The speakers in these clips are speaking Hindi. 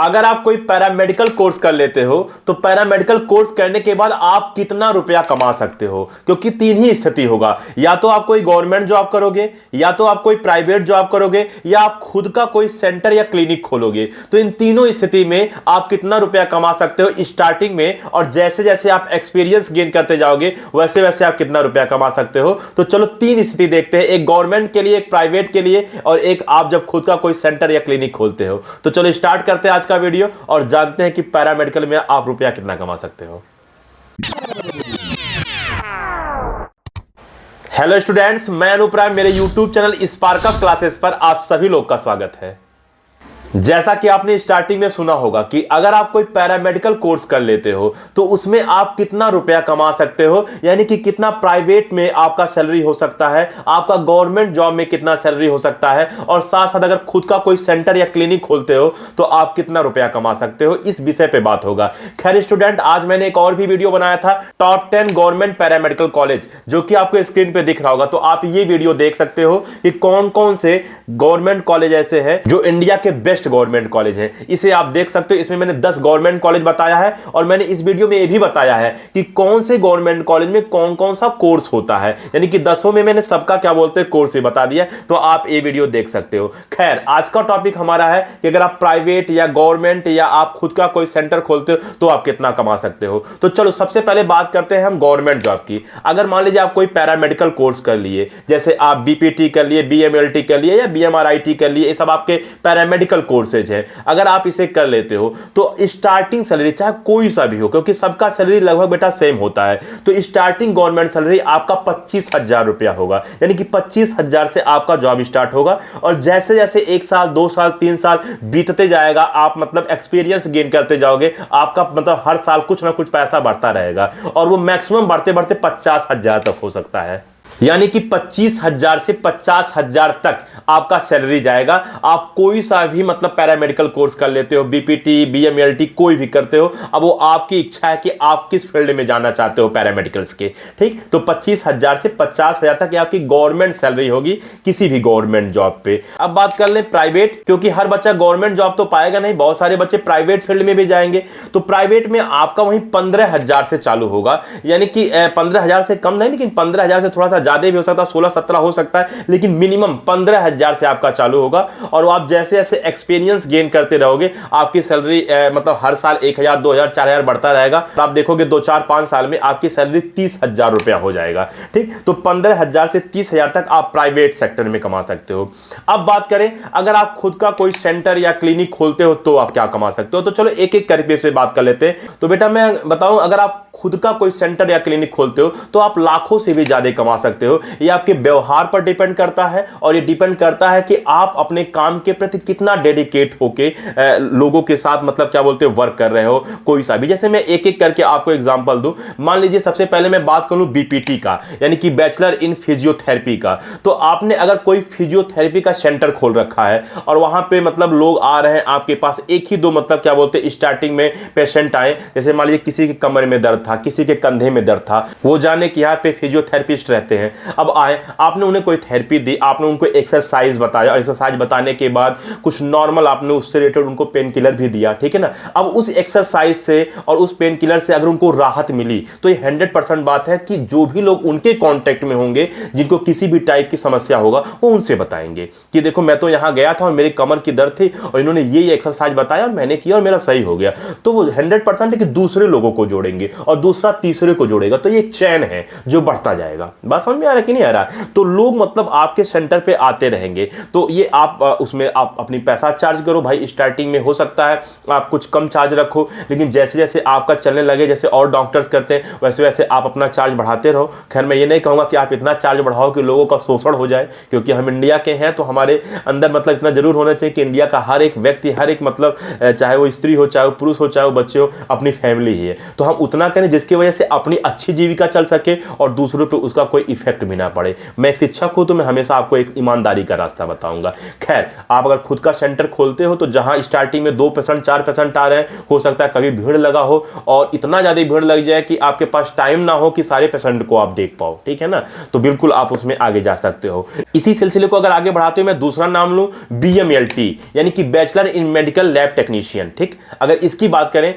अगर आप कोई पैरामेडिकल कोर्स कर लेते हो तो पैरामेडिकल कोर्स करने के बाद आप कितना रुपया कमा सकते हो, क्योंकि तीन ही स्थिति होगा। या तो आप कोई गवर्नमेंट जॉब करोगे, या तो आप कोई प्राइवेट जॉब करोगे, या आप खुद का कोई सेंटर या क्लिनिक खोलोगे। तो इन तीनों स्थिति में आप कितना रुपया कमा सकते हो स्टार्टिंग में, और जैसे जैसे आप एक्सपीरियंस गेन करते जाओगे वैसे वैसे आप कितना रुपया कमा सकते हो। तो चलो तीन स्थिति देखते हैं, एक गवर्नमेंट के लिए, एक प्राइवेट के लिए, और एक आप जब खुद का कोई सेंटर या क्लिनिक खोलते हो। तो चलो स्टार्ट करते हैं आज का वीडियो और जानते हैं कि पैरामेडिकल में आप रुपया कितना कमा सकते हो। हेलो स्टूडेंट्स, मैं अनुप राय, मेरे YouTube channel spark up classes पर आप सभी लोग का स्वागत है। जैसा कि आपने स्टार्टिंग में सुना होगा कि अगर आप कोई पैरामेडिकल कोर्स कर लेते हो तो उसमें आप कितना रुपया कमा सकते हो, यानी कि कितना प्राइवेट में आपका सैलरी हो सकता है, आपका गवर्नमेंट जॉब में कितना सैलरी हो सकता है, और साथ साथ अगर खुद का कोई सेंटर या क्लिनिक खोलते हो तो आप कितना रुपया कमा सकते हो, इस विषय पे बात होगा। खैर स्टूडेंट, आज मैंने एक और भी वीडियो बनाया था, टॉप 10 गवर्नमेंट पैरामेडिकल कॉलेज, जो कि आपको स्क्रीन पे दिख रहा होगा। तो आप ये वीडियो देख सकते हो कि कौन कौन से गवर्नमेंट कॉलेज ऐसे हैं जो इंडिया के बेस्ट गवर्नमेंट कॉलेज है। इसे आप देख सकते हो। इसमें मैंने 10 गवर्नमेंट कॉलेज बताया है, और मैंने इस वीडियो में यह भी बताया है कि कौन से गवर्नमेंट कॉलेज में कौन कौन सा कोर्स होता है, यानी कि 10 में मैंने सबका क्या बोलते हैं कोर्स भी बता दिया। तो आप ये वीडियो देख सकते हो। खैर, आज का टॉपिक हमारा है कि अगर आप प्राइवेट या गवर्नमेंट या आप खुद का कोई सेंटर खोलते हो तो आप कितना कमा सकते हो। तो चलो सबसे पहले बात करते हैं हम गवर्नमेंट जॉब की। अगर मान लीजिए आप कोई पैरामेडिकल कोर्स कर लिए, जैसे आप बीपीटी कर लिए, बीएमएलटी कर लिए या बीएमआरआईटी कर लिए, ये सब आपके पैरामेडिकल कोर्सेज है। अगर आप इसे कर लेते हो तो स्टार्टिंग सैलरी चाहे कोई सा भी हो, क्योंकि सबका सैलरी लगभग बेटा सेम होता है, तो स्टार्टिंग गवर्नमेंट सैलरी आपका 25,000 रुपया होगा, यानी कि 25,000 से आपका जॉब स्टार्ट होगा। और जैसे जैसे 1 साल 2 साल 3 साल बीतते जाएगा, आप मतलब एक्सपीरियंस गेन करते जाओगे, आपका मतलब हर साल कुछ ना कुछ पैसा बढ़ता रहेगा, और वो मैक्सिमम बढ़ते बढ़ते 50,000 तक हो सकता है। यानी कि 25,000 से 50,000 तक आपका सैलरी जाएगा। आप कोई सा भी मतलब पैरामेडिकल कोर्स कर लेते हो, बीपीटी बीएमएलटी कोई भी करते हो, अब वो आपकी इच्छा है कि आप किस फील्ड में जाना चाहते हो पैरामेडिकल्स के। ठीक, तो 25,000 से 50,000 तक आपकी गवर्नमेंट सैलरी होगी किसी भी गवर्नमेंट जॉब पे। अब बात कर ले प्राइवेट, क्योंकि हर बच्चा गवर्नमेंट जॉब तो पाएगा नहीं, बहुत सारे बच्चे प्राइवेट फील्ड में भी जाएंगे। तो प्राइवेट में आपका वहीं 15,000 से चालू होगा, यानी कि 15,000 से कम नहीं, लेकिन 15,000 से थोड़ा सा ज्यादा भी हो सकता है, 16-17 हो सकता है, लेकिन मिनिमम 15,000 से आपका चालू होगा। और आप जैसे जैसे एक्सपीरियंस गेन करते रहोगे, आपकी सैलरी मतलब हर साल 1,000 2,000 4,000 बढ़ता रहेगा। तो आप देखोगे 2 4 5 साल में आपकी सैलरी 30,000 रुपया हो जाएगा। ठीक, तो 15,000 से 30,000 तक आप प्राइवेट सेक्टर में कमा सकते हो। अब बात करें, अगर आप खुद का कोई सेंटर या क्लिनिक खोलते हो तो आप क्या कमा सकते हो। तो चलो एक एक करके इस पे बात कर लेते हैं। तो बेटा मैं बताऊं, अगर आप खुद का कोई सेंटर या क्लिनिक खोलते हो तो आप लाखों से भी ज्यादा कमा सकते हो। ये आपके व्यवहार पर डिपेंड करता है, और ये डिपेंड करता है कि आप अपने काम के प्रति कितना डेडिकेट होके लोगों के साथ मतलब क्या बोलते हैं वर्क कर रहे हो, कोई सा भी। जैसे मैं एक एक करके आपको एग्जांपल दूं। मान लीजिए सबसे पहले मैं बात करूं बीपीटी का, यानी कि बैचलर इन फिजियोथेरेपी का। तो आपने अगर कोई फिजियोथेरेपी का सेंटर खोल रखा है और वहां पे मतलब लोग आ रहे हैं आपके पास, एक ही दो मतलब क्या बोलते हैं स्टार्टिंग में पेशेंट आए, जैसे मान लीजिए किसी के कमर में दर्द था, किसी के कंधे में दर्द था, वो जाने कि यहाँ पे फिजियोथेरेपिस्ट रहते हैं। अब आए, आपने उन्हें कोई थेरेपी दी, आपने उनको एक्सरसाइज बताया, और एक्सरसाइज बताने के बाद कुछ नॉर्मल आपने उससे रिलेटेड उनको पेन किलर भी दिया, ठीक है ना। अब उस एक्सरसाइज से और उस पेन किलर से अगर उनको राहत मिली तो ये 100% बात है कि जो भी लोग उनके कांटेक्ट में होंगे, जिनको किसी भी टाइप की समस्या होगा, वो उनसे बताएंगे कि देखो मैं तो यहाँ गया था और मेरी कमर की दर्द थी और इन्होंने ये एक्सरसाइज बताया और मैंने किया और मेरा सही हो गया। तो वो 100% है कि दूसरे लोगों को जोड़ेंगे और दूसरा तीसरे को जोड़ेगा। तो ये एक चैन है जो बढ़ता जाएगा। बात समझ में आ रहा है कि नहीं आ रहा। तो लोग मतलब आपके सेंटर पे आते रहेंगे। तो ये आप उसमें आप अपनी पैसा चार्ज करो भाई। स्टार्टिंग में हो सकता है आप कुछ कम चार्ज रखो, लेकिन जैसे जैसे आपका चलने लगे, जैसे और डॉक्टर्स करते हैं, वैसे वैसे आप अपना चार्ज बढ़ाते रहो। खैर मैं ये नहीं कहूँगा कि आप इतना चार्ज बढ़ाओ कि लोगों का शोषण हो जाए, क्योंकि हम इंडिया के हैं तो हमारे अंदर मतलब इतना जरूर होना चाहिए कि इंडिया का हर एक व्यक्ति, हर एक मतलब चाहे वो स्त्री हो, चाहे वो पुरुष हो, चाहे वो बच्चे हो, अपनी फैमिली ही है। तो हम उतना करें जिसकी वजह से अपनी अच्छी जीविका चल सके और दूसरों पे उसका कोई इफेक्ट भी ना पड़े। मैं एक शिक्षक हूं तो मैं हमेशा आपको एक ईमानदारी का रास्ता बताऊंगा। खैर, आप अगर खुद का सेंटर खोलते हो तो जहां स्टार्टिंग में 2% 4% आ रहे हैं, हो सकता है कभी भीड़ लगा हो और इतना ज्यादा भीड़ लग जाए कि आपके पास टाइम ना हो कि सारे पेशेंट को आप देख पाओ, ठीक है ना, तो बिल्कुल आप उसमें आगे जा सकते हो। इसी सिलसिले को अगर आगे बढ़ाते हुए मैं दूसरा नाम लूं, BMLT यानी कि bachelor in medical lab technician. ठीक, अगर इसकी बात करें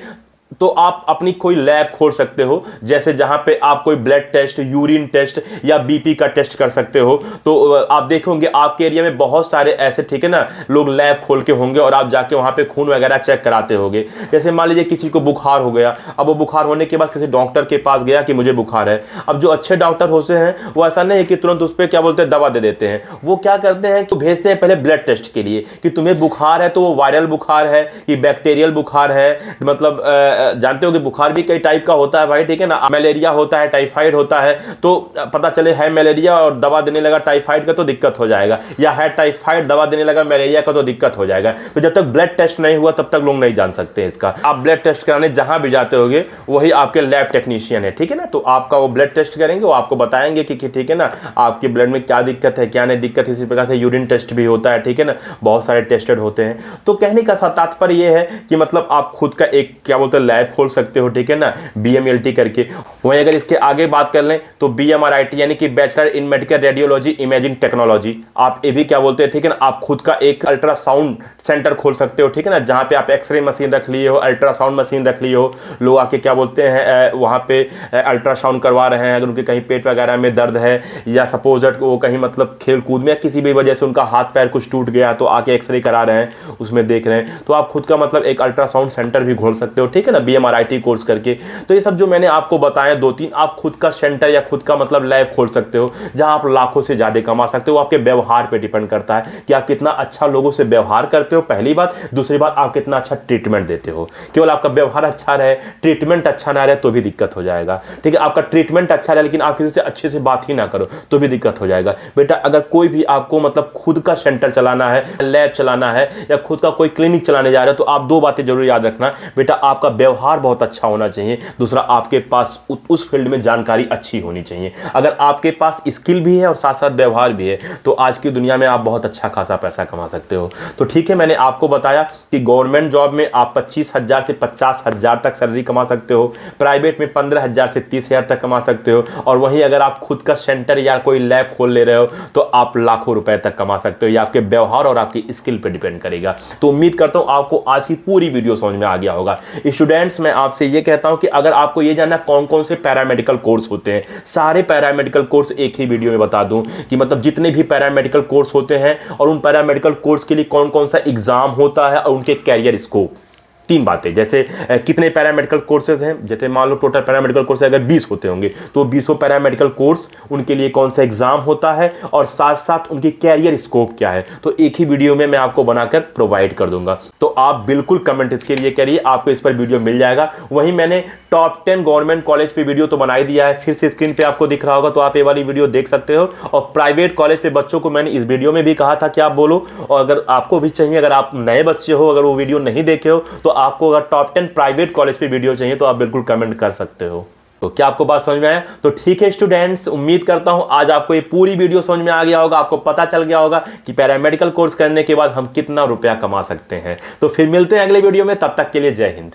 तो आप अपनी कोई लैब खोल सकते हो, जैसे जहां पे आप कोई ब्लड टेस्ट, यूरिन टेस्ट या बीपी का टेस्ट कर सकते हो। तो आप देखोगे आपके एरिया में बहुत सारे ऐसे, ठीक है ना, लोग लैब खोल के होंगे और आप जाके वहां पे खून वगैरह चेक कराते होंगे। जैसे मान लीजिए किसी को बुखार हो गया, अब वो बुखार होने के बाद किसी डॉक्टर के पास गया कि मुझे बुखार है। अब जो अच्छे डॉक्टर होते हैं वो ऐसा नहीं है कि तुरंत उस पर क्या बोलते हैं दवा दे देते हैं, वो क्या करते हैं कि भेजते हैं पहले ब्लड टेस्ट के लिए कि तुम्हें बुखार है तो वो वायरल बुखार है कि बैक्टीरियल बुखार है, मतलब जानते हो कि बुखार भी कई टाइप का होता है भाई, ठीक है ना, मलेरिया होता है, टाइफाइड होता है। तो पता चले है मलेरिया और दवा देने लगा टाइफाइड का तो दिक्कत हो जाएगा, या है टाइफाइड दवा देने लगा मलेरिया का तो दिक्कत हो जाएगा। तो जब तक ब्लड टेस्ट नहीं हुआ तब तक लोग नहीं जान सकते इसका। आप ब्लड टेस्ट कराने जहां भी जाते होगे वही आपके लैब टेक्नीशियन है, ठीक है ना, तो आपका वो ब्लड टेस्ट करेंगे, वो आपको बताएंगे कि ठीक है ना आपके ब्लड में क्या दिक्कत है क्या नहीं दिक्कत है। इसी प्रकार से यूरिन टेस्ट भी होता है, ठीक है ना, बहुत सारे टेस्टेड होते हैं। तो कहने का तात्पर्य यह है कि मतलब आप खुद का एक क्या बोलते हैं लैब खोल सकते हो, ठीक है ना, BMLT करके। वहीं अगर इसके आगे बात कर लें तो BMRIT यानी कि bachelor in medical radiology imaging technology, आप ये भी क्या बोलते हैं, ठीक है ना, आप खुद का एक अल्ट्रासाउंड सेंटर खोल सकते हो, ठीक है ना, जहां पे आप एक्सरे मशीन रख लिए हो, अल्ट्रासाउंड मशीन रख लिए हो, लोग आके क्या बोलते हैं वहां पे अल्ट्रासाउंड करवा रहे हैं। अगर उनके कहीं पेट वगैरह में दर्द है या सपोज वो कहीं मतलब खेल कूद में किसी भी वजह से उनका हाथ पैर कुछ टूट गया तो आके एक्सरे करा रहे हैं, उसमें देख रहे हैं, तो आप खुद का मतलब एक अल्ट्रासाउंड सेंटर भी खोल सकते हो, ठीक है ना, BMRIT कोर्स करके। तो ये सब जो मैंने आपको बताया 2-3, आप खुद का सेंटर या खुद का मतलब लैब खोल सकते हो जहां आप लाखों से ज्यादा कमा सकते हो। आपके व्यवहार पे डिपेंड करता है कि आप कितना अच्छा लोगों से व्यवहार करते हो, पहली बात। दूसरी बात, आप कितना अच्छा ट्रीटमेंट देते हो। केवल आपका व्यवहार अच्छा रहे, ट्रीटमेंट अच्छा ना रहे तो भी दिक्कत हो जाएगा, ठीक है। आपका ट्रीटमेंट अच्छा रहे लेकिन आप किसी से अच्छे से बात ही ना करो तो भी दिक्कत हो जाएगा। बेटा अगर कोई भी आपको मतलब खुद का सेंटर चलाना है, लैब चलाना है या खुद का कोई क्लिनिक चलाने जा रहे हो तो आप 2 बातें जरूर याद रखना। बेटा आपका व्यवहार बहुत अच्छा होना चाहिए, दूसरा आपके पास उस फील्ड में जानकारी अच्छी होनी चाहिए। अगर आपके पास स्किल भी है और साथ साथ व्यवहार भी है तो आज की दुनिया में आप बहुत अच्छा खासा पैसा कमा सकते हो। तो ठीक है, मैंने आपको बताया कि गवर्नमेंट जॉब में आप 25,000 से 50,000 तक सैलरी कमा सकते हो, प्राइवेट में 15,000 से 30,000 तक कमा सकते हो, और वहीं अगर आप खुद का सेंटर या कोई लैब खोल ले रहे हो तो आप लाखों रुपए तक कमा सकते हो। ये आपके व्यवहार और आपकी स्किल पर डिपेंड करेगा। तो उम्मीद करता हूं आपको आज की पूरी वीडियो समझ में आ गया होगा। स्टूडेंट्स, मैं आपसे ये कहता हूं कि अगर आपको ये जानना कौन कौन से पैरामेडिकल कोर्स होते हैं, सारे पैरामेडिकल कोर्स एक ही वीडियो में बता दूं कि मतलब जितने भी पैरामेडिकल कोर्स होते हैं और उन पैरामेडिकल कोर्स के लिए कौन कौन सा एग्जाम होता है और उनके कैरियर स्कोप। 3 बातें, जैसे कितने पैरामेडिकल कोर्सेज हैं, जैसे मान लो टोटल पैरामेडिकल कोर्स अगर 20 होते होंगे तो 20 पैरामेडिकल कोर्स उनके लिए कौन सा एग्जाम होता है और साथ साथ उनकी कैरियर स्कोप क्या है, तो एक ही वीडियो में मैं आपको बनाकर प्रोवाइड कर दूंगा। तो आप बिल्कुल कमेंट इसके लिए करिए, आपको इस पर वीडियो मिल जाएगा। वहीं मैंने टॉप 10 गवर्नमेंट कॉलेज पे वीडियो तो बना ही दिया है, फिर से स्क्रीन पे आपको दिख रहा होगा, तो आप ये वाली वीडियो देख सकते हो। और प्राइवेट कॉलेज पे बच्चों को मैंने इस वीडियो में भी कहा था कि आप बोलो, और अगर आपको भी चाहिए, अगर आप नए बच्चे हो, अगर वो वीडियो नहीं देखे हो तो आपको अगर टॉप 10 प्राइवेट कॉलेज पे वीडियो चाहिए तो आप बिल्कुल कमेंट कर सकते हो। तो क्या आपको बात समझ में आया? तो ठीक है स्टूडेंट्स, उम्मीद करता हूं आज आपको ये पूरी वीडियो समझ में आ गया होगा, आपको पता चल गया होगा कि पैरामेडिकल कोर्स करने के बाद हम कितना रुपया कमा सकते हैं। तो फिर मिलते हैं अगले वीडियो में, तब तक के लिए जय हिंद।